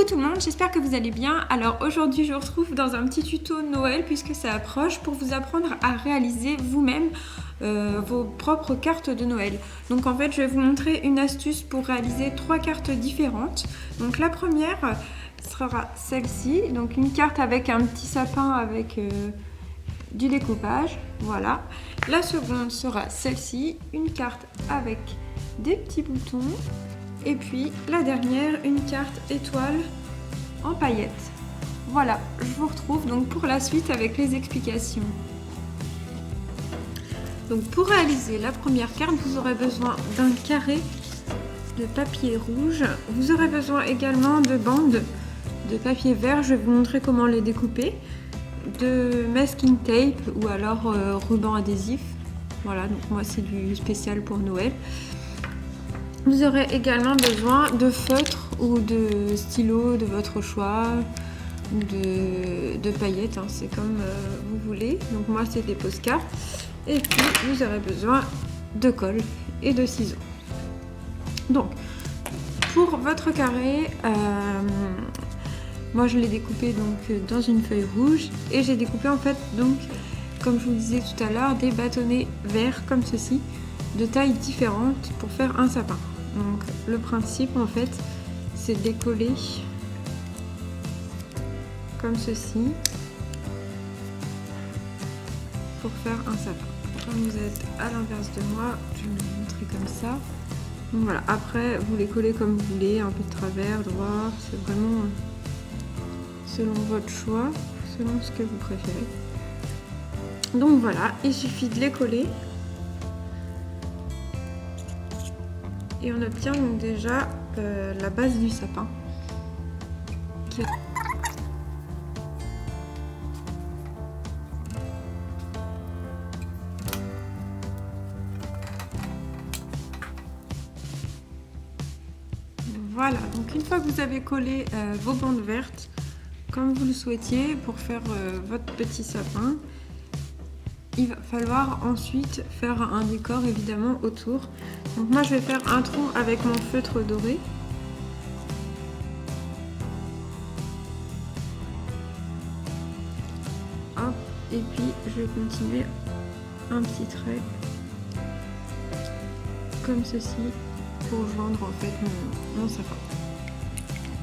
Coucou tout le monde, j'espère que vous allez bien. Alors aujourd'hui je vous retrouve dans un petit tuto Noël puisque ça approche pour vous apprendre à réaliser vous-même vos propres cartes de Noël. Donc en fait je vais vous montrer une astuce pour réaliser 3 cartes différentes. Donc la première sera celle-ci, donc une carte avec un petit sapin avec du découpage, voilà. La seconde sera celle-ci, une carte avec des petits boutons. Et puis la dernière, une carte étoile en paillettes. Voilà, je vous retrouve donc pour la suite avec les explications. Donc pour réaliser la première carte, vous aurez besoin d'un carré de papier rouge. Vous aurez besoin également de bandes de papier vert, je vais vous montrer comment les découper. De masking tape ou alors ruban adhésif. Voilà, donc moi c'est du spécial pour Noël. Vous aurez également besoin de feutres ou de stylos de votre choix, ou de paillettes, hein, c'est comme vous voulez. Donc moi c'est des Posca. Et puis vous aurez besoin de colle et de ciseaux. Donc pour votre carré, moi je l'ai découpé donc dans une feuille rouge et j'ai découpé en fait donc comme je vous disais tout à l'heure des bâtonnets verts comme ceci de tailles différentes pour faire un sapin. Donc le principe en fait c'est de les coller comme ceci pour faire un sapin. Comme vous êtes à l'inverse de moi, je vais vous montrer comme ça. Donc voilà, après vous les collez comme vous voulez, un peu de travers, droit, c'est vraiment selon votre choix, selon ce que vous préférez. Donc voilà, il suffit de les coller. Et on obtient donc déjà la base du sapin. Voilà, donc une fois que vous avez collé vos bandes vertes, comme vous le souhaitiez, pour faire votre petit sapin, il va falloir ensuite faire un décor évidemment autour. Donc moi je vais faire un trou avec mon feutre doré. Hop, et puis je vais continuer un petit trait comme ceci pour joindre en fait mon sapin.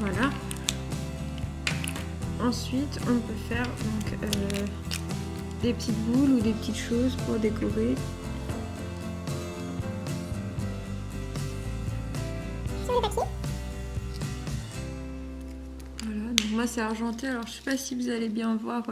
Voilà. Ensuite on peut faire donc des petites boules ou des petites choses pour décorer. Voilà, donc moi c'est argenté, alors je sais pas si vous allez bien voir.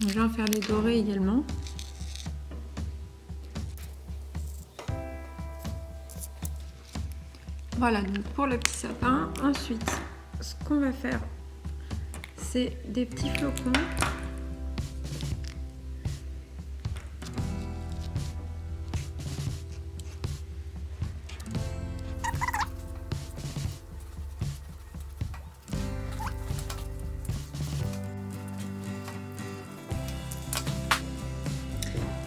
Je vais en faire des dorés également. Voilà, donc pour le petit sapin. Ensuite, ce qu'on va faire, c'est des petits flocons.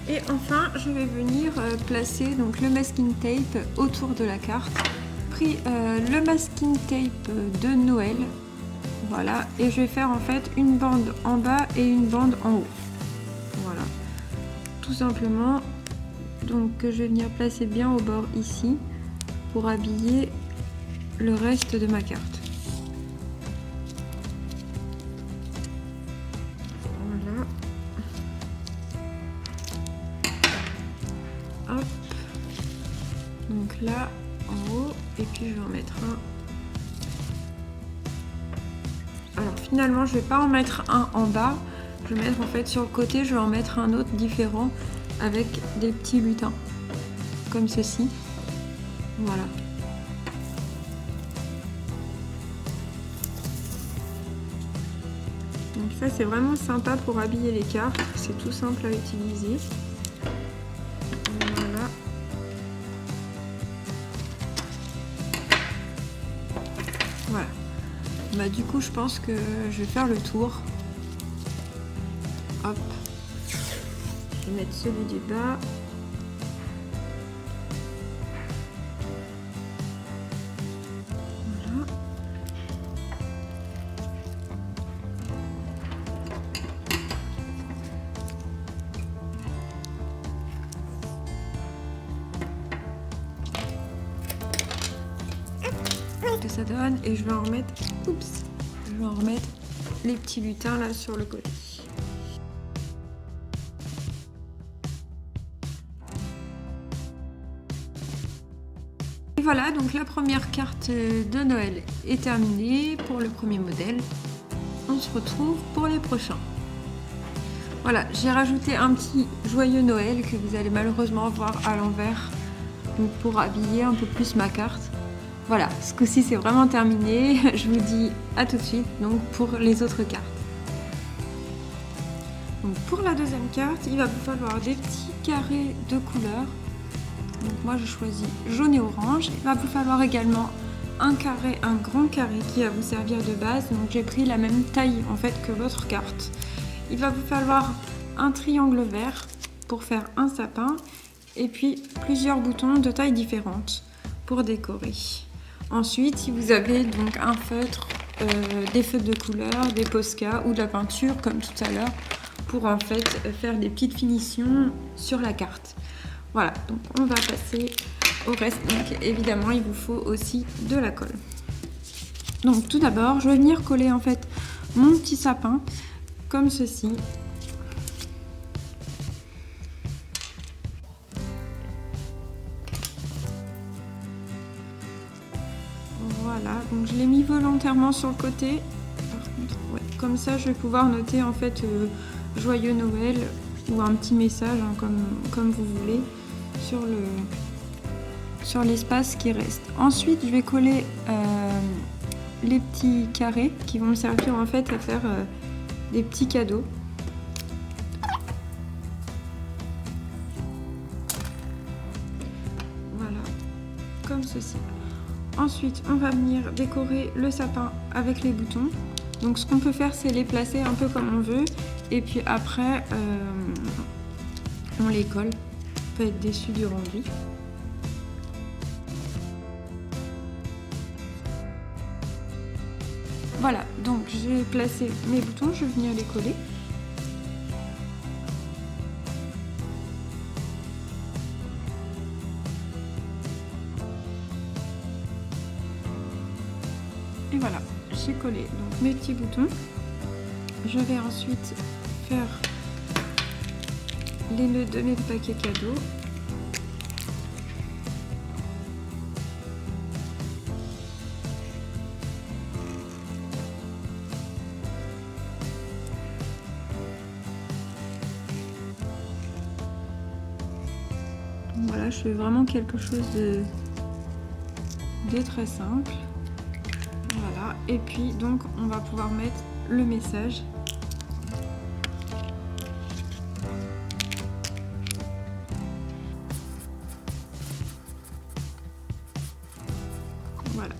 Et enfin, je vais venir placer donc le masking tape autour de la carte. Pris le masking tape de Noël. Voilà, et je vais faire en fait une bande en bas et une bande en haut. Voilà, tout simplement. Donc je vais venir placer bien au bord ici pour habiller le reste de ma carte. Voilà. Hop. Donc là en haut, et puis je vais en mettre un. Alors finalement je vais pas en mettre un en bas, je vais mettre en fait sur le côté, je vais en mettre un autre différent avec des petits lutins comme ceci. Voilà. Donc ça c'est vraiment sympa pour habiller les cartes, c'est tout simple à utiliser. Voilà. Voilà. Bah du coup je pense que je vais faire le tour. Hop. Je vais mettre celui du bas. que ça donne. Et je vais en remettre, oups, je vais en remettre les petits lutins là sur le côté. Et voilà, donc la première carte de Noël est terminée pour le premier modèle. On se retrouve pour les prochains. Voilà, j'ai rajouté un petit joyeux Noël que vous allez malheureusement voir à l'envers pour habiller un peu plus ma carte. Voilà, ce coup-ci c'est vraiment terminé. Je vous dis à tout de suite donc pour les autres cartes. Donc pour la deuxième carte, il va vous falloir des petits carrés de couleurs. Donc moi je choisis jaune et orange. Il va vous falloir également un carré, un grand carré qui va vous servir de base. Donc j'ai pris la même taille en fait que l'autre carte. Il va vous falloir un triangle vert pour faire un sapin et puis plusieurs boutons de tailles différentes pour décorer. Ensuite, si vous avez donc un feutre, des feutres de couleur, des Posca ou de la peinture comme tout à l'heure pour en fait faire des petites finitions sur la carte. Voilà, donc on va passer au reste. Donc évidemment, il vous faut aussi de la colle. Donc tout d'abord, je vais venir coller en fait mon petit sapin comme ceci. Voilà, donc je l'ai mis volontairement sur le côté. Par contre, ouais, comme ça, je vais pouvoir noter en fait joyeux Noël ou un petit message hein, comme vous voulez sur l'espace qui reste. Ensuite, je vais coller les petits carrés qui vont me servir en fait à faire des petits cadeaux. Voilà, comme ceci. Ensuite, on va venir décorer le sapin avec les boutons. Donc ce qu'on peut faire, c'est les placer un peu comme on veut. Et puis après, on les colle. On peut être déçu du rendu. Voilà, donc j'ai placé mes boutons, je vais venir les coller. Et voilà, j'ai collé donc mes petits boutons. Je vais ensuite faire les nœuds de mes paquets cadeaux. Voilà, je fais vraiment quelque chose de très simple. Voilà, et puis donc on va pouvoir mettre le message. Voilà,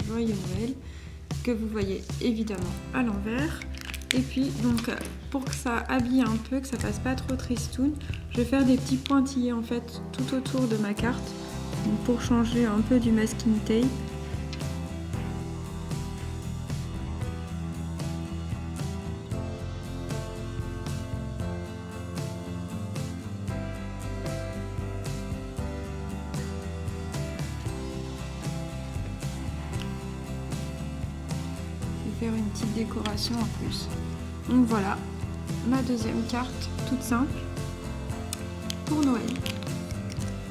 joyeux Noël, que vous voyez évidemment à l'envers. Et puis donc pour que ça habille un peu, que ça fasse pas trop tristoun, je vais faire des petits pointillés en fait tout autour de ma carte pour changer un peu du masking tape. Faire une petite décoration en plus. Donc voilà, ma deuxième carte toute simple pour Noël.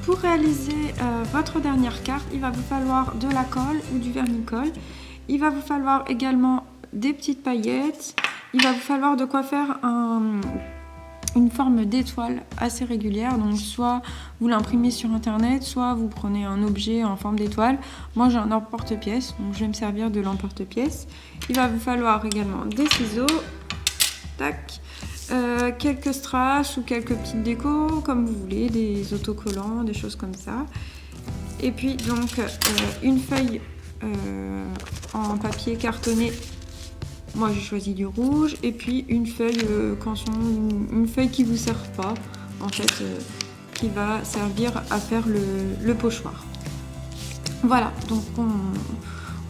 Pour réaliser votre dernière carte, il va vous falloir de la colle ou du vernis-colle. Il va vous falloir également des petites paillettes. Il va vous falloir de quoi faire une forme d'étoile assez régulière. Donc soit vous l'imprimez sur internet, soit vous prenez un objet en forme d'étoile. Moi j'ai un emporte-pièce, donc je vais me servir de l'emporte-pièce. Il va vous falloir également des ciseaux, tac, quelques strass ou quelques petites décos comme vous voulez, des autocollants, des choses comme ça. Et puis donc une feuille en papier cartonné. Moi j'ai choisi du rouge et puis une feuille une feuille qui vous sert pas en fait, qui va servir à faire le pochoir. Voilà, donc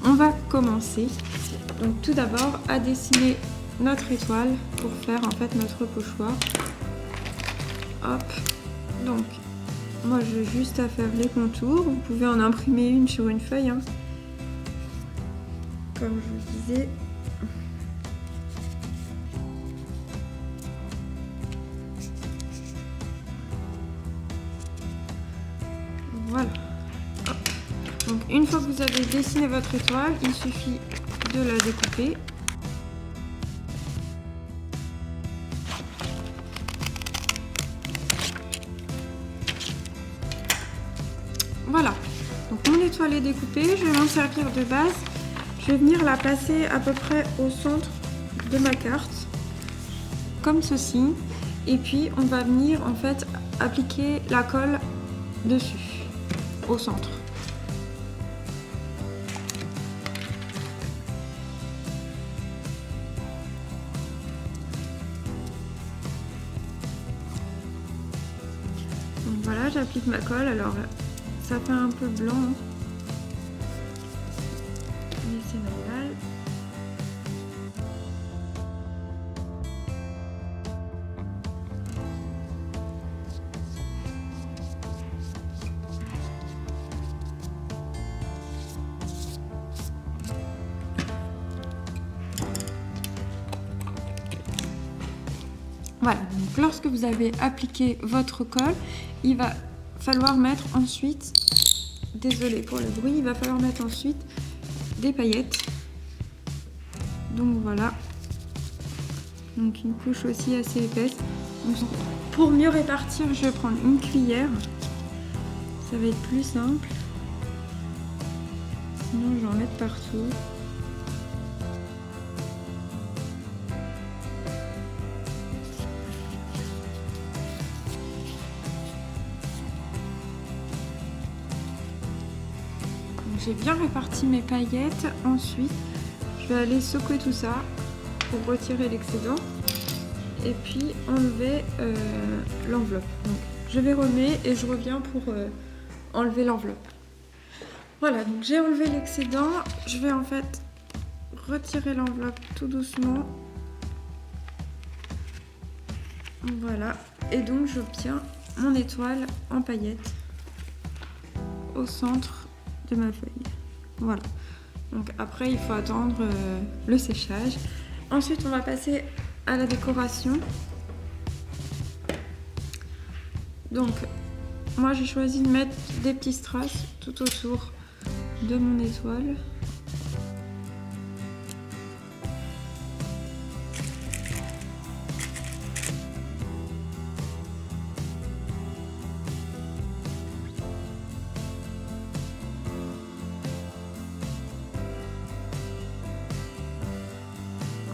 on va commencer. Donc tout d'abord à dessiner notre étoile pour faire en fait notre pochoir. Hop, donc moi j'ai juste à faire les contours. Vous pouvez en imprimer une sur une feuille hein. comme je vous disais. Voilà. Donc une fois que vous avez dessiné votre étoile, il suffit de la découper. Voilà, donc mon étoile est découpée, je vais m'en servir de base. Je vais venir la placer à peu près au centre de ma carte, comme ceci. Et puis on va venir en fait appliquer la colle dessus, au centre. Donc voilà, j'applique ma colle, alors ça fait un peu blanc, hein. Mais c'est normal. Voilà, donc lorsque vous avez appliqué votre colle, il va falloir mettre ensuite, désolé pour le bruit, il va falloir mettre ensuite des paillettes. Donc voilà, donc une couche aussi assez épaisse. Donc, pour mieux répartir, je vais prendre une cuillère, ça va être plus simple, sinon je vais en mettre partout. J'ai bien réparti mes paillettes. Ensuite, je vais aller secouer tout ça pour retirer l'excédent et puis enlever l'enveloppe. Donc, je vais remettre et je reviens pour enlever l'enveloppe. Voilà, donc j'ai enlevé l'excédent. Je vais en fait retirer l'enveloppe tout doucement. Voilà, et donc j'obtiens mon étoile en paillettes au centre de ma feuille. Voilà, donc après il faut attendre le séchage. Ensuite on va passer à la décoration. Donc moi j'ai choisi de mettre des petits strass tout autour de mon étoile.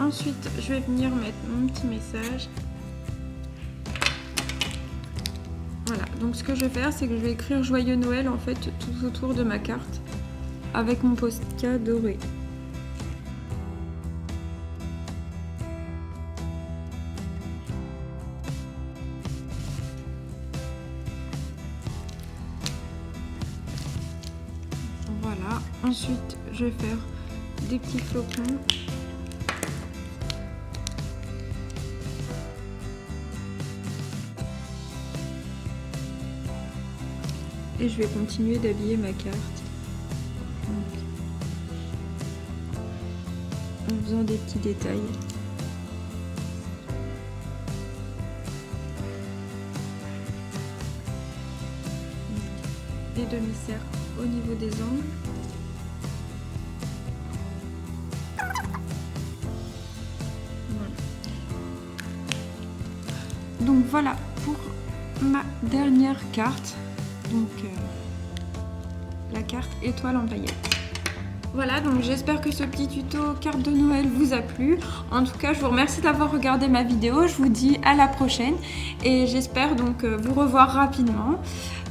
Ensuite, je vais venir mettre mon petit message. Voilà, donc ce que je vais faire, c'est que je vais écrire Joyeux Noël en fait tout autour de ma carte avec mon Posca doré. Voilà, ensuite je vais faire des petits flocons. Et je vais continuer d'habiller ma carte en faisant des petits détails. Des demi-cercles au niveau des angles. Voilà. Donc voilà pour ma dernière carte. Donc la carte étoile en paillettes. Voilà, donc j'espère que ce petit tuto carte de Noël vous a plu. En tout cas, je vous remercie d'avoir regardé ma vidéo. Je vous dis à la prochaine et j'espère donc vous revoir rapidement.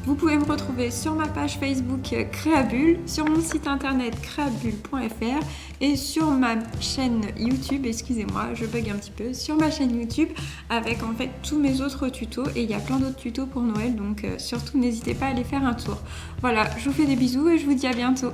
Vous pouvez me retrouver sur ma page Facebook Créabulle, sur mon site internet créabulle.fr et sur ma chaîne YouTube, excusez-moi, je bug un petit peu, sur ma chaîne YouTube avec en fait tous mes autres tutos et il y a plein d'autres tutos pour Noël, donc surtout n'hésitez pas à aller faire un tour. Voilà, je vous fais des bisous et je vous dis à bientôt.